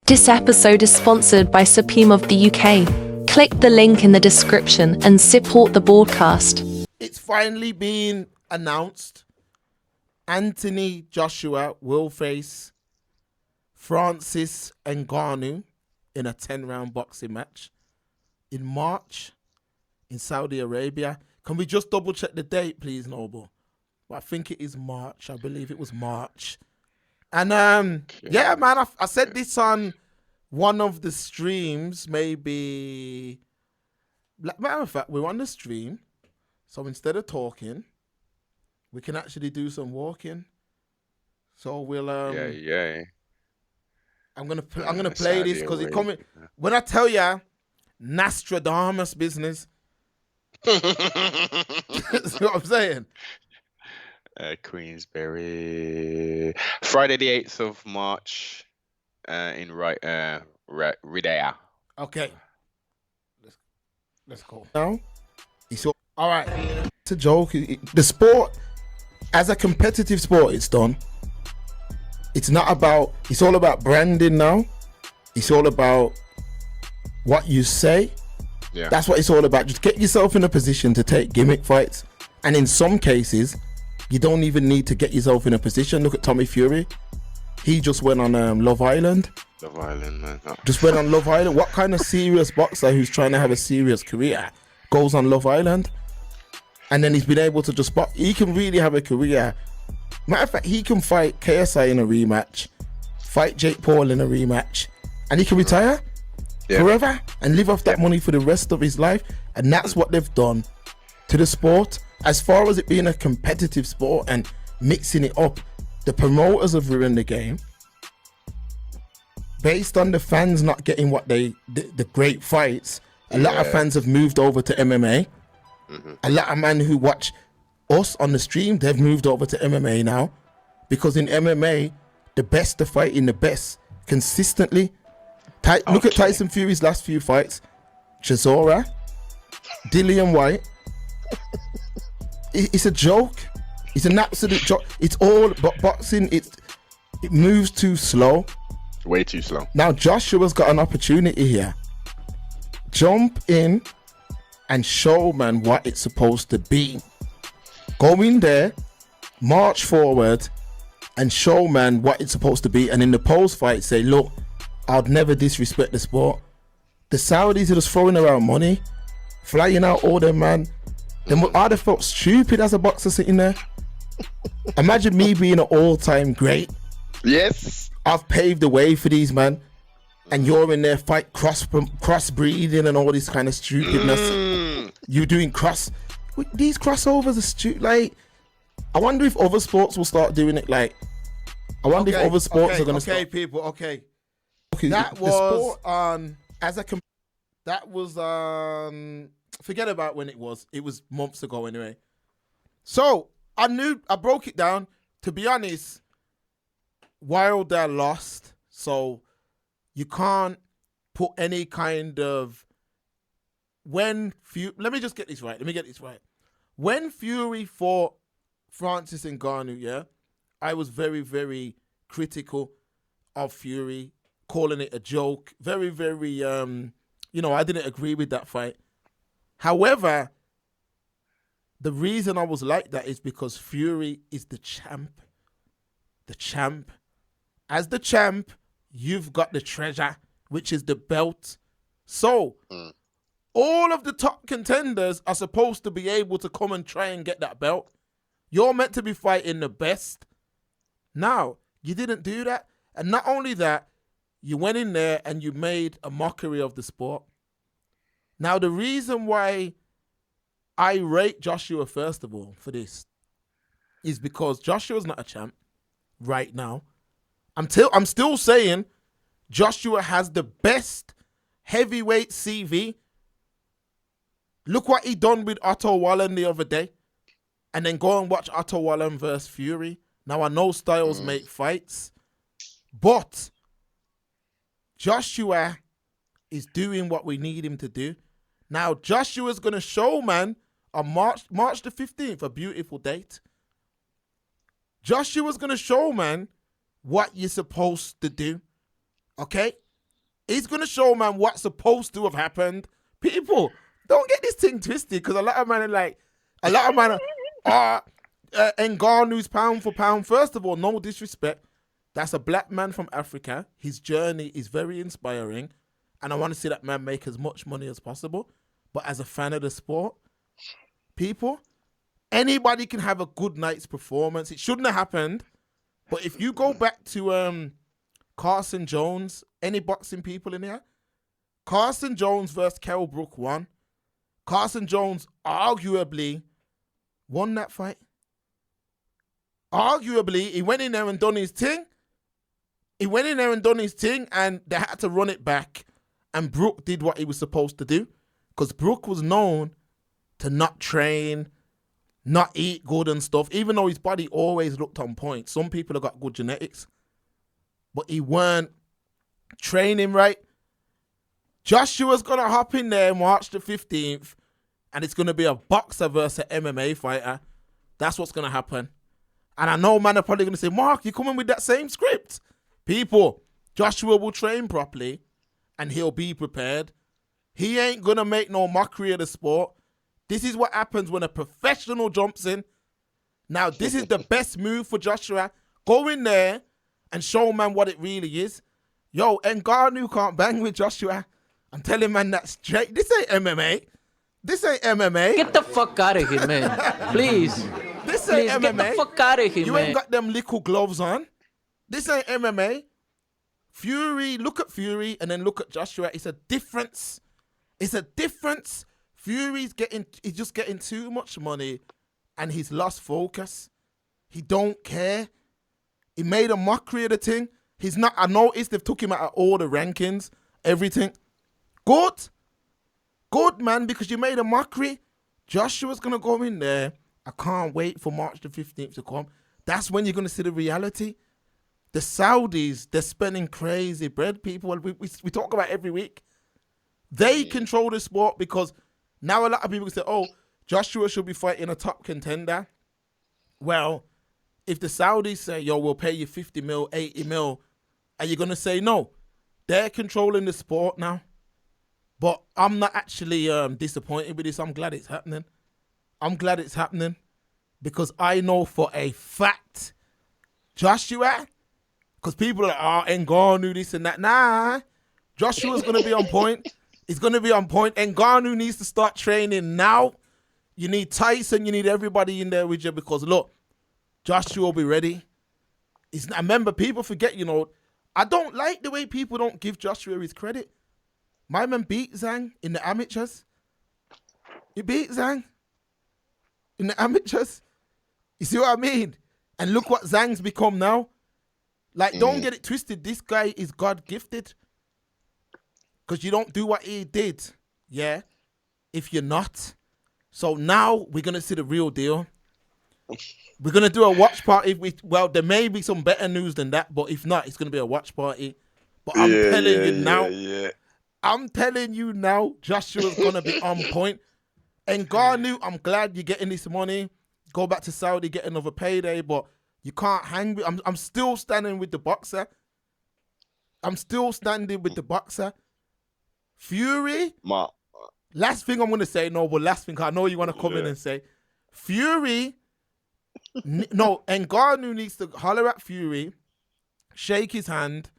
This episode is sponsored by Supreme of the UK. Click the link in the description and support the broadcast. It's finally been announced. Anthony Joshua will face Francis Ngannou in a 10-round boxing match in March in Saudi Arabia. Can we just double check the date, please, Noble? Well, I think it is March. I believe it was March. And yeah, man, I said this on one of the streams, maybe. Matter of fact, we're on the stream, so instead of talking, we can actually do some walking. So we'll yeah. I'm gonna play this because it's coming. When I tell ya, Nostradamus business. See what I'm saying? Queensberry, Friday the 8th of March, in Ridea. Okay, let's go. Now, all right. It's a joke. The sport, as a competitive sport, it's done. It's not about. It's all about branding now. It's all about what you say. Yeah, that's what it's all about. Just get yourself in a position to take gimmick fights, and in some cases, you don't even need to get yourself in a position. Look at Tommy Fury. He just went on Love Island. Love Island, man. No. Just went on Love Island. What kind of serious boxer who's trying to have a serious career goes on Love Island? And then he's been able to just spot. He can really have a career. Matter of fact, he can fight KSI in a rematch, fight Jake Paul in a rematch, and he can retire forever and live off that money for the rest of his life. And that's what they've done to the sport. As far as it being a competitive sport and mixing it up, the promoters have ruined the game. Based on the fans not getting what the great fights, a lot of fans have moved over to MMA. A lot of men who watch us on the stream, they've moved over to MMA now, because in MMA, the best are fighting the best consistently. Look at Tyson Fury's last few fights. Chisora, Dillian White. It's a joke. It's an absolute joke. It's all but boxing. It moves too slow. Way too slow. Now Joshua's got an opportunity here. Jump in and show man what it's supposed to be. Go in there, march forward, and show man what it's supposed to be. And in the post fight, say, look, I'd never disrespect the sport. The Saudis are just throwing around money, flying out all them, man. Then I'd have felt stupid as a boxer sitting there. Imagine me being an all-time great. Yes. I've paved the way for these, man. And you're in there fight crossbreeding and all this kind of stupidness. You're doing these crossovers are stupid. Like, I wonder if other sports will start doing it. Like, I wonder if other sports are going to start. Okay, people, okay. That was on, forget about when it was. It was months ago anyway. So, I broke it down. To be honest, Wilder lost. So, you can't put any kind of... let me just get this right. When Fury fought Francis Ngannou, I was very, very critical of Fury, calling it a joke. Very, very, I didn't agree with that fight. However, the reason I was like that is because Fury is the champ. The champ. As the champ, you've got the treasure, which is the belt. So, all of the top contenders are supposed to be able to come and try and get that belt. You're meant to be fighting the best. Now, you didn't do that. And not only that, you went in there and you made a mockery of the sport. Now, the reason why I rate Joshua, first of all, for this, is because Joshua's not a champ right now. I'm still saying Joshua has the best heavyweight CV. Look what he done with Otto Wallen the other day. And then go and watch Otto Wallen versus Fury. Now, I know styles make fights. But Joshua is doing what we need him to do. Now, Joshua's going to show, man, on March the 15th, a beautiful date. Joshua's going to show, man, what you're supposed to do. Okay? He's gonna show man what's supposed to have happened. People, don't get this thing twisted, because a lot of men are Ngannou's pound for pound. First of all, no disrespect. That's a black man from Africa. His journey is very inspiring, and I want to see that man make as much money as possible. But as a fan of the sport, people, anybody can have a good night's performance. It shouldn't have happened. But if you go back to Carson Jones, any boxing people in here? Carson Jones versus Kell Brook won. Carson Jones arguably won that fight. Arguably, he went in there and done his thing. And they had to run it back. And Brook did what he was supposed to do. Because Brook was known to not train, not eat good and stuff, even though his body always looked on point. Some people have got good genetics, but he weren't training right. Joshua's going to hop in there March the 15th, and it's going to be a boxer versus an MMA fighter. That's what's going to happen. And I know man are probably going to say, Mark, you coming with that same script? People, Joshua will train properly, and he'll be prepared. He ain't going to make no mockery of the sport. This is what happens when a professional jumps in. Now, this is the best move for Joshua. Go in there and show man what it really is. Yo, Ngannou can't bang with Joshua. I'm telling man that straight. This ain't MMA. Get the fuck out of here, man. Please. This ain't MMA. Get the fuck out of here, You man. ain't got them little gloves on. This ain't MMA. Fury, look at Fury and then look at Joshua. It's a difference. Fury's just getting too much money and he's lost focus. He don't care. He made a mockery of the thing. I noticed they've took him out of all the rankings, everything. Good, man, because you made a mockery. Joshua's going to go in there. I can't wait for March the 15th to come. That's when you're going to see the reality. The Saudis, they're spending crazy bread, people. We talk about it every week. They control the sport because now a lot of people say, oh, Joshua should be fighting a top contender. Well, if the Saudis say, yo, we'll pay you 50 mil, 80 mil, are you going to say no? They're controlling the sport now. But I'm not actually disappointed with this. I'm glad it's happening. Because I know for a fact, Joshua, because people are like, Ngannou, this and that. Nah, Joshua's going to be on point. He's going to be on point. Ngannou needs to start training now. You need Tyson. You need everybody in there with you because, look, Joshua will be ready. I remember people forget, I don't like the way people don't give Joshua his credit. My man beat Zhang in the amateurs. He beat Zhang in the amateurs. You see what I mean? And look what Zhang's become now. Like, don't get it twisted. This guy is God-gifted. Because you don't do what he did, yeah, if you're not. So now we're going to see the real deal. We're going to do a watch party. Well, there may be some better news than that, but if not, it's going to be a watch party. But I'm telling you now, I'm telling you now, Joshua's going to be on point. Ngannou, I'm glad you're getting this money. Go back to Saudi, get another payday, but you can't hang with... I'm still standing with the boxer. Fury, last thing I'm going to say, I know you want to come in and say, Fury, Ngannou needs to holler at Fury, shake his hand,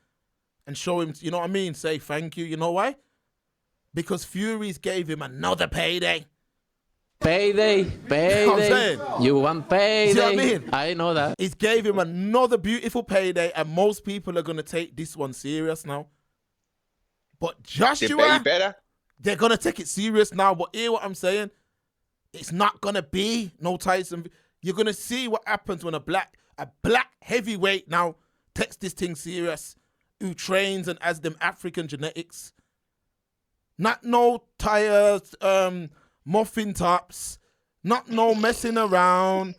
and show him, you know what I mean? Say thank you. You know why? Because Fury's gave him another payday. Payday. You know what I'm saying? You want payday. See what I mean? I know that. He's gave him another beautiful payday, and most people are going to take this one serious now. But Joshua, they're going to take it serious now. But hear what I'm saying? It's not going to be no Tyson. You're going to see what happens when a black heavyweight now takes this thing serious, who trains and has them African genetics. Not no tires, muffin tops, not no messing around,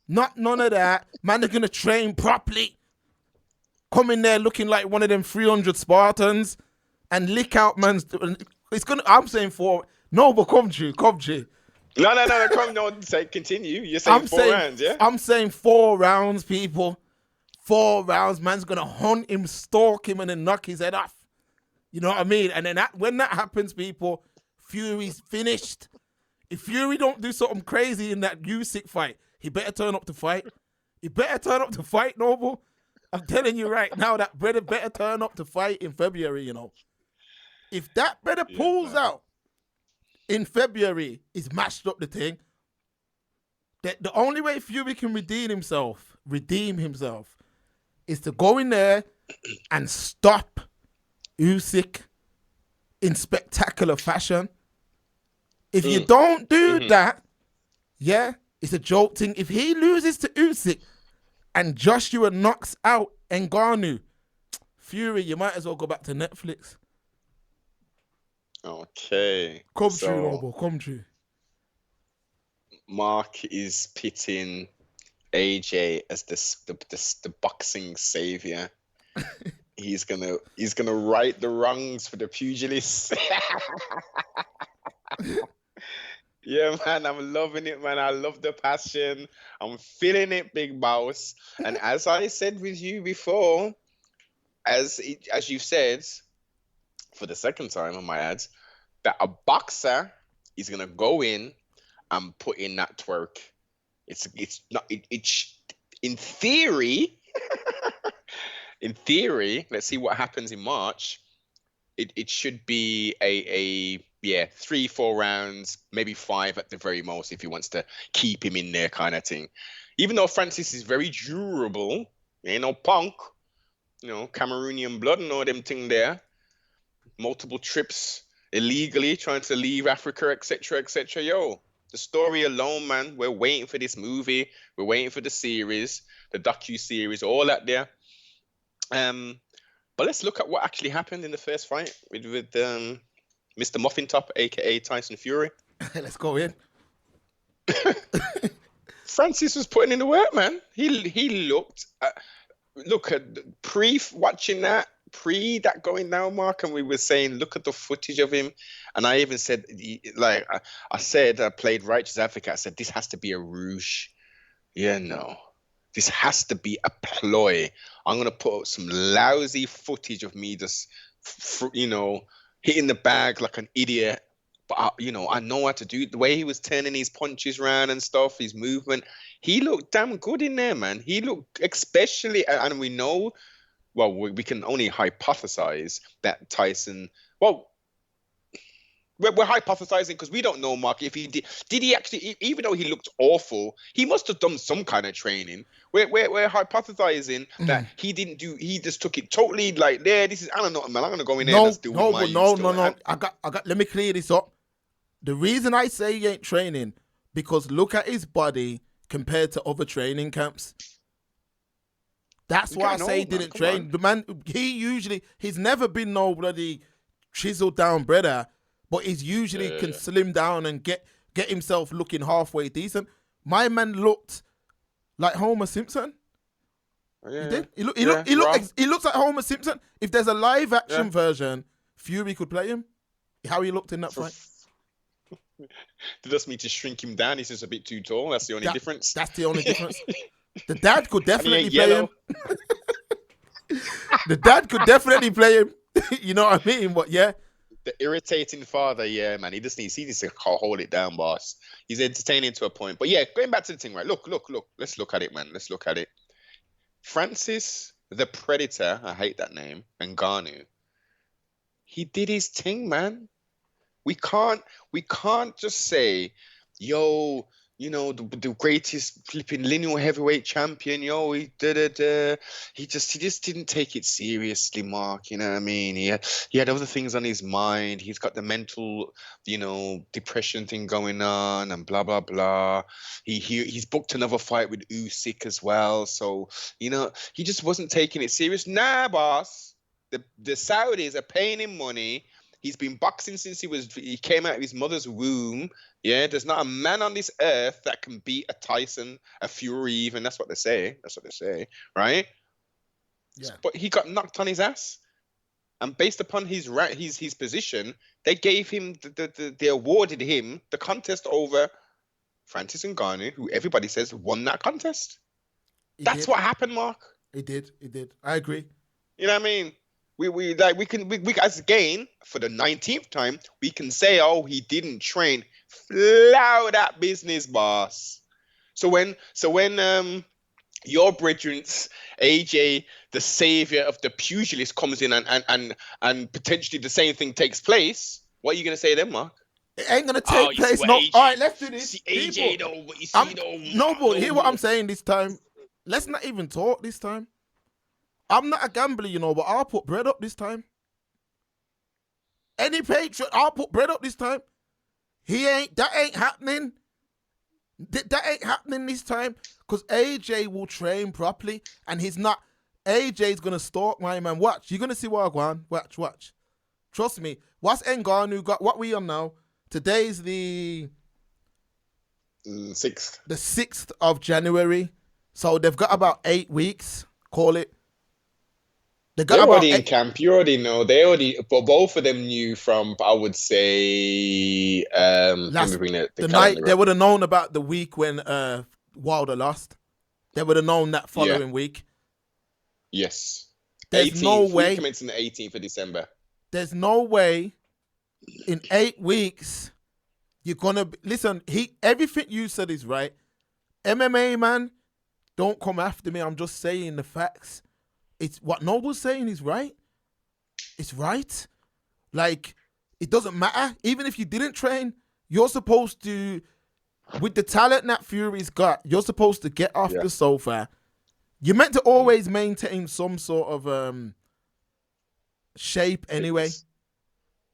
not none of that. Man, they're going to train properly. Come in there looking like one of them 300 Spartans. And lick out man's. It's gonna. I'm saying four. No, but come G. No. Come on. Say continue. You're saying four rounds, yeah? I'm saying 4 rounds, people. 4 rounds. Man's gonna hunt him, stalk him, and then knock his head off. You know what I mean? And then when that happens, people, Fury's finished. If Fury don't do something crazy in that Usyk fight, he better turn up to fight. He better turn up to fight, Noble. I'm telling you right now, that brother better turn up to fight in February, you know. If that brother pulls out in February, he's mashed up the thing. The only way Fury can redeem himself, is to go in there and stop Usyk in spectacular fashion. If you don't do that, it's a joke thing. If he loses to Usyk and Joshua knocks out Ngannou, Fury, you might as well go back to Netflix. Okay. Come true, Noble. Come true. Mark is pitting AJ as the boxing savior. He's gonna right the wrongs for the pugilists. Yeah, man, I'm loving it, man. I love the passion. I'm feeling it, big boss. And as I said with you before, as you've said, for the second time, I might add, that a boxer is gonna go in and put in that twerk. It's not in theory. In theory, let's see what happens in March. It should be a 3-4 rounds, maybe 5 at the very most, if he wants to keep him in there, kind of thing. Even though Francis is very durable, ain't no punk, Cameroonian blood and all them thing there. Multiple trips illegally trying to leave Africa, etc., etc. Yo, the story alone, man. We're waiting for this movie. We're waiting for the series, the docu-series, all that there. But let's look at what actually happened in the first fight with Mr. Muffin Top, aka Tyson Fury. Let's go in. Francis was putting in the work, man. He looked. Look at watching that going down, Mark, and we were saying, look at the footage of him, and I even said, I played righteous advocate. I said this has to be a rouge. Yeah, no. This has to be a ploy. I'm going to put some lousy footage of me just, hitting the bag like an idiot. But, I know how to do it. The way he was turning his punches around and stuff, his movement. He looked damn good in there, man. He looked especially, and we know, well, we can only hypothesize that Tyson, we're hypothesizing because we don't know, Mark, if he did he actually, even though he looked awful, he must have done some kind of training. We're hypothesizing that he just took it totally like, this is, I don't know, man, I'm going to go in there and just do what No. I got, let me clear this up. The reason I say he ain't training, because look at his body compared to other training camps. That's why I say he didn't train. The man, he's never been no bloody chiseled down brother, but he's usually can slim down and get himself looking halfway decent. My man looked like Homer Simpson. Yeah, he did. He looks like Homer Simpson. If there's a live action version, Fury could play him. How he looked in that fight. They just need to shrink him down. He's just a bit too tall. That's the only difference. That's the only difference. The dad could definitely play him. The dad could definitely play him. You know what I mean? But yeah. The irritating father, yeah, man. He needs to hold it down, boss. He's entertaining to a point. But yeah, going back to the thing, right? Look. Let's look at it, man. Let's look at it. Francis the Predator, I hate that name, Ngannou. He did his thing, man. We can't just say, yo, the greatest flipping lineal heavyweight champion, yo, he just didn't take it seriously, Mark. You know what I mean? He had other things on his mind. He's got the mental, depression thing going on and blah blah blah. He's booked another fight with Usyk as well. So, he just wasn't taking it serious. Nah, boss. The Saudis are paying him money. He's been boxing since he came out of his mother's womb. Yeah, there's not a man on this earth that can beat a Tyson, a Fury even. That's what they say. Right? Yeah. But he got knocked on his ass. And based upon his position, they gave him, they awarded him the contest over Francis Ngannou, who everybody says won that contest. That's what happened, Mark. He did. I agree. You know what I mean? we as again for the 19th time we can say, oh, he didn't train. Flower that business, boss. So when your brethren's AJ, the savior of the pugilist, comes in and potentially the same thing takes place, what are you gonna say then, Mark? It ain't gonna Oh, take you see place. what No. AJ? All right, let's do this. See AJ People, though, but you see though. no, but hear what more. I'm saying this time. Let's not even talk this time. I'm not a gambler, you know, but I'll put bread up this time. Any patriot, I'll put bread up this time. That ain't happening. That ain't happening this time. Because AJ will train properly and he's not. AJ's going to stalk my man. Watch. You're going to see what I want. Watch. Trust me. What's Ngannou got? What we on now? Today's the 6th. The 6th of January. So they've got about 8 weeks. Call it. They're already in camp. You already know. But both of them knew from, I would say, the night they would have known about the week when Wilder lost. They would have known that following week. Yes. There's 18th, no way. Commencing the 18th of December. There's no way in 8 weeks you're gonna listen. Everything you said is right. MMA man, don't come after me. I'm just saying the facts. It's what Noble's saying is right. It's right. Like, it doesn't matter. Even if you didn't train, you're supposed to, with the talent that Fury's got, you're supposed to get off the sofa. You're meant to always maintain some sort of shape anyway.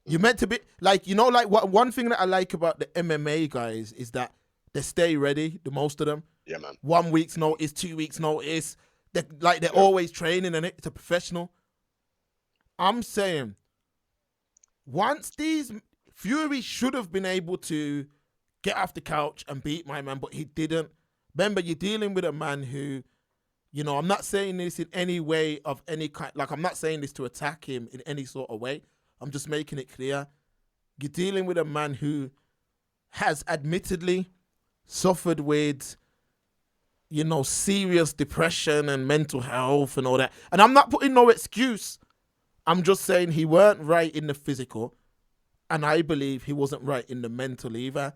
You're meant to be, like, you know, like one thing that I like about the MMA guys is that they stay ready, the most of them. Yeah, man. 1 week's notice, 2 weeks notice. They're always training and it's a professional. I'm saying, once Fury should have been able to get off the couch and beat my man, but he didn't. Remember, you're dealing with a man who, you know, I'm not saying this in any way of any kind, like I'm not saying this to attack him in any sort of way. I'm just making it clear. You're dealing with a man who has admittedly suffered with, you know, serious depression and mental health and all that. And I'm not putting no excuse. I'm just saying he weren't right in the physical. And I believe he wasn't right in the mental either.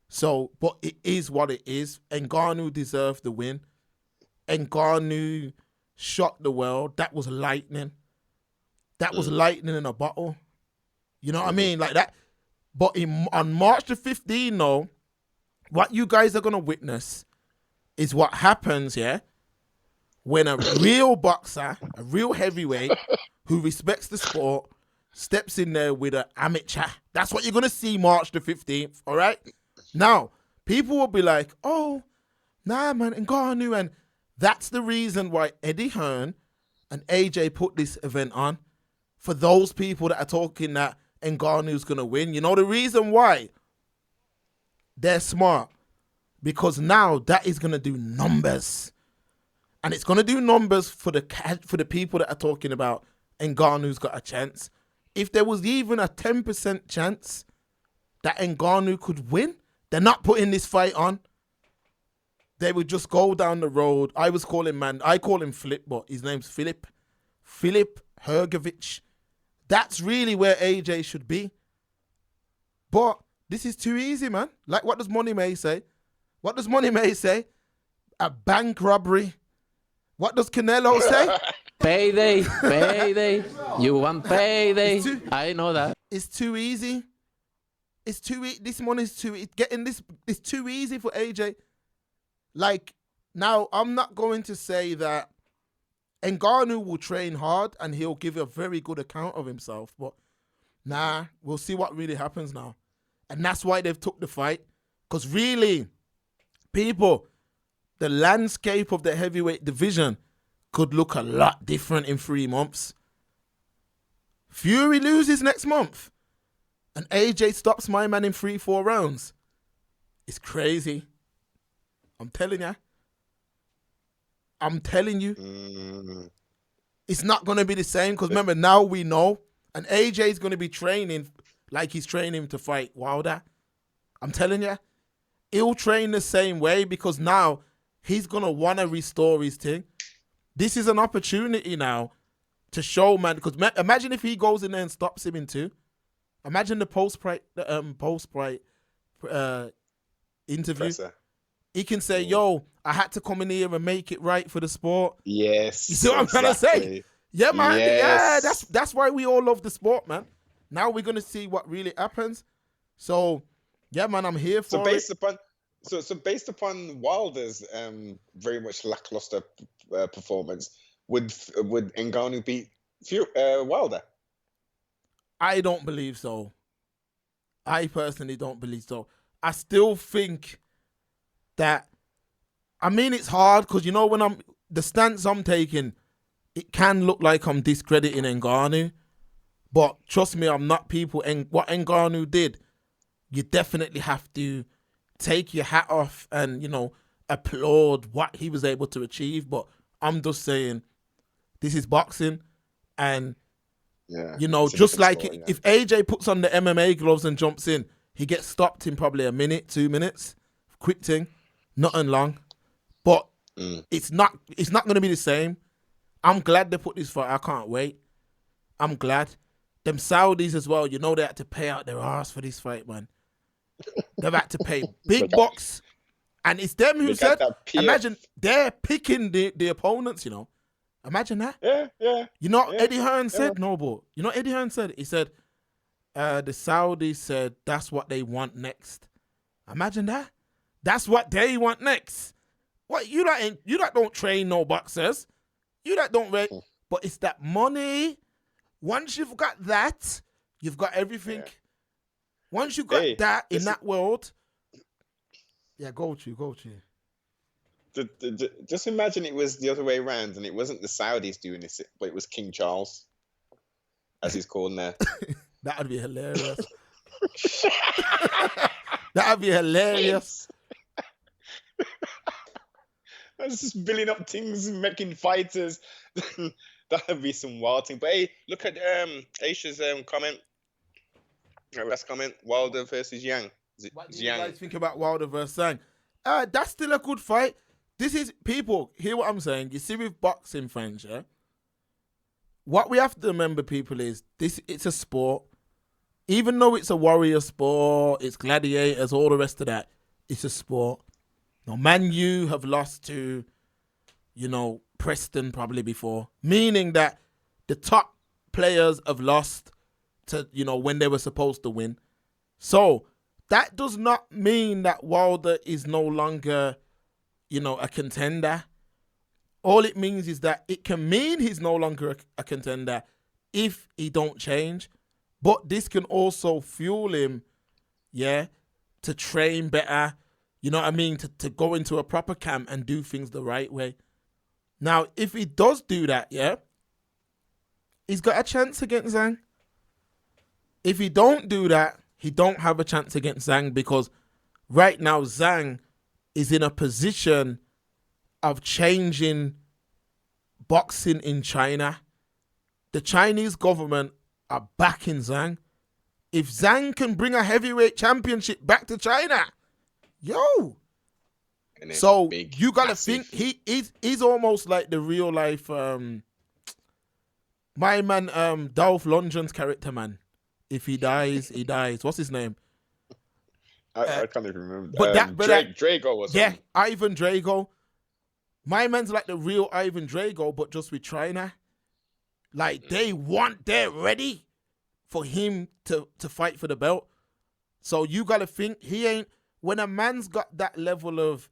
So, but it is what it is. Ngannou deserved the win. Ngannou shocked the world. That was lightning. That was lightning in a bottle. You know what I mean? Like that. But on March the 15th, though, what you guys are going to witness is what happens, when a real boxer, a real heavyweight who respects the sport steps in there with an amateur. That's what you're going to see March the 15th, all right? Now, people will be like, oh, nah, man, Ngannou, and that's the reason why Eddie Hearn and AJ put this event on, for those people that are talking that Ngannou's going to win. You know the reason why? They're smart. Because now that is going to do numbers. And it's going to do numbers for the people that are talking about Ngannou's got a chance. If there was even a 10% chance that Ngannou could win, they're not putting this fight on. They would just go down the road. I call him Flip, but his name's Philip. Philip Hergovich. That's really where AJ should be. But this is too easy, man. Like, what does Money May say? What does Money May say? A bank robbery. What does Canelo say? Payday. You want payday. I know that. It's too easy. It's too easy. This money's too easy. Getting this is too easy for AJ. Like, now, I'm not going to say that Ngannou will train hard and he'll give a very good account of himself. But, nah, we'll see what really happens now. And that's why they've took the fight. Because really, people, the landscape of the heavyweight division could look a lot different in 3 months. Fury loses next month and AJ stops my man in 3-4 rounds. It's crazy. I'm telling you. It's not going to be the same because remember, now we know. And AJ is going to be training like he's training to fight Wilder. I'm telling you. He'll train the same way because now he's going to want to restore his thing. This is an opportunity now to show, man. Because imagine if he goes in there and stops him in 2. Imagine the post-fight interview. Presser. He can say, "Yo, I had to come in here and make it right for the sport." Yes. You see what I'm trying to say? Yeah, man. Yes. Yeah, that's why we all love the sport, man. Now we're gonna see what really happens. So, yeah, man, I'm here for based it. upon based upon Wilder's very much lackluster performance, would Ngannou beat Wilder? I don't believe so. I personally don't believe so. I still think that, I mean, it's hard because, you know, when the stance I'm taking, it can look like I'm discrediting Ngannou. But trust me, I'm not people. And what Ngannou did, you definitely have to take your hat off and, you know, applaud what he was able to achieve. But I'm just saying, this is boxing. And, you know, just like sport, if AJ puts on the MMA gloves and jumps in, he gets stopped in probably a minute, 2 minutes. Quick thing. Nothing long. But it's not going to be the same. I'm glad they put this fight. I can't wait. I'm glad. Them Saudis as well, you know, they had to pay out their ass for this fight, man. They've had to pay big bucks. And it's them who said, imagine they're picking the opponents, you know. Imagine that. Yeah. You know what Eddie Hearn said? No, but you know what Eddie Hearn said? He said, the Saudis said that's what they want next. Imagine that. That's what they want next. What, you that don't train no boxers. You that don't rate. But it's that money. Once you've got that, you've got everything. Yeah. Once you've got that in that world. Yeah, go to. Just imagine it was the other way around and it wasn't the Saudis doing this, but it was King Charles, as he's called now. That would be hilarious. That would be hilarious. That's just building up things, making fighters. That would be some wild thing. But hey, look at Aisha's comment. Last comment: Wilder versus Yang. What do you guys think about Wilder versus Zhang? That's still a good fight. This is, people, hear what I'm saying. You see with boxing fans, yeah? What we have to remember, people, is it's a sport. Even though it's a warrior sport, it's gladiators, all the rest of that, it's a sport. Now, Man U have lost to, you know, Preston probably before. Meaning that the top players have lost to, you know, when they were supposed to win. So, that does not mean that Wilder is no longer, you know, a contender. All it means is that it can mean he's no longer a contender if he don't change. But this can also fuel him, yeah, to train better, you know what I mean, to go into a proper camp and do things the right way. Now, if he does do that, yeah, he's got a chance against Zhang. If he don't do that, he don't have a chance against Zhang because right now Zhang is in a position of changing boxing in China. The Chinese government are backing Zhang. If Zhang can bring a heavyweight championship back to China, yo. So big, you gotta massive. Think he's almost like the real life my man Dolph Lundgren's character, man. If he dies, he dies. What's his name? I can't even remember. But Drago was Ivan Drago. My man's like the real Ivan Drago, but just with China. Like they're ready for him to fight for the belt. So you gotta think he ain't, when a man's got that level of